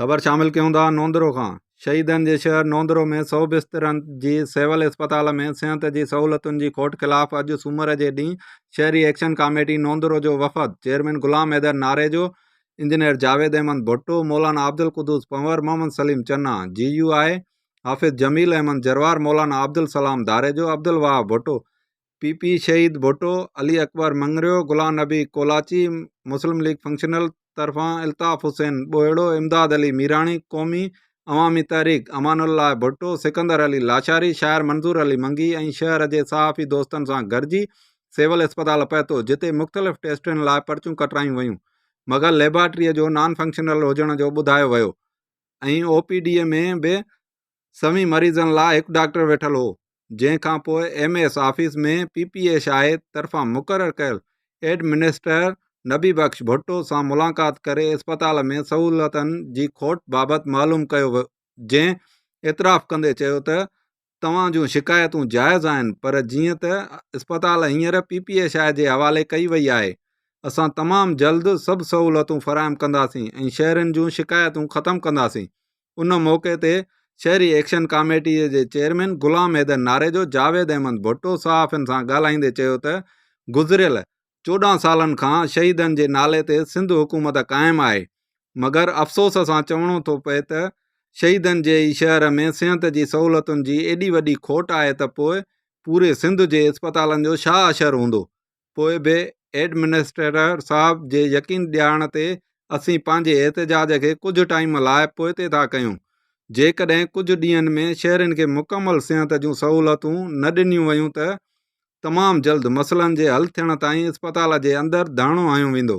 ख़बर शामिल कयूं था नोंदरो खां। शहीदनि जे शहर नोंदरो में 100 बिस्तरनि जी सिविल अस्पताल में सिहत जी सहूलियतुनि जी खोट ख़िलाफ़ अॼु सूमर जे ॾींहुं शहरी एक्शन कमेटी नोंदरो जो वफ़द चेयरमैन गुलाम हैदर नारेजो, इंजीनियर जावेद अहमद भुट्टो, मौलाना अब्दुल कुदूस पंवर, मोहम्मद सलीम चन्ना, GUI हाफिज़ जमील अहमद जरवार, मौलाना अब्दुल सलाम धारेजो, अब्दुल वहाब भुट्टो, PP शहीद भुट्टो, अली अकबर मंगरियो, गुलाम नबी कोलाची, मुस्लिम लीग फंक्शनल तरफ़ां अल्ताफ़ हुसैन ॿोहिड़ो, इमदाद अली मीराणी, क़ौमी अवामी तहरीक अमानुल्लाह भुट्टो, सिकंदर अली लाशारी, शाइर मंज़ूर अली मंगी ऐं शहर जे सहाफ़ी दोस्तनि सां गॾिजी सिविल अस्पताल पहुतो, जिते मुख़्तलिफ़ टेस्टुनि लाइ पर्चियूं कटरायूं वयूं, मगर लेबॉरेटरीअ जो नॉन फंक्शनल हुजण जो ॿुधायो वियो ऐं OPD में बि सभी मरीज़नि लाइ हिकु डॉक्टर वेठल हो। जंहिंखां पोइ MS ऑफिस में PPA शाहे तरफ़ां मुक़ररु कयल एडमिनिस्ट्रेटर नबी बख्श भुट्टो सां मुलाक़ात करे अस्पताल में सहूलियतुनि जी खोट बाबति मालूम कयो वियो, जंहिं इतराफ़ कंदे चयो त तव्हां जूं शिकायतूं जाइज़ आहिनि, पर जीअं त अस्पताल हींअर PPA शाहे जे हवाले कई वई आहे, असां तमामु जल्द सभु सहूलियतूं फ़राहम कंदासीं ऐं शहरनि जूं शिकायतूं ख़तमु कंदासीं। उन मौक़े ते शहरी एक्शन कमेटी जे चेयरमैन गुलाम हैदर नारेजो, जावेद अहमद भुट्टो सहाफ़ियुनि सां ॻाल्हाईंदे चयो त गुज़िरियल 14 सालनि खां शहीदनि जे नाले ते सिंध हुकूमत क़ाइमु आहे, मगर अफ़सोस सां चवणो थो पए त शहीदनि जे ई शहर में सिहत जी सहूलियतुनि जी एॾी वॾी खोट आहे त पोइ पूरे सिंध जे अस्पतालनि जो छा असरु हूंदो। पोइ बि एडमिनिस्ट्रेटर साहब जे यकीन ॾियारण ते असीं पंहिंजे एहतजाज खे कुझु टाइम लाइ पोइते था कयूं। जेकॾहिं कुझु ॾींहंनि में शहरनि खे मुकमल सिहत जूं सहूलियतूं न ॾिनियूं वयूं त तमामु जल्द मसइलनि जे हल थियण ताईं अस्पताल जे अंदरि धरणो हयो वेंदो।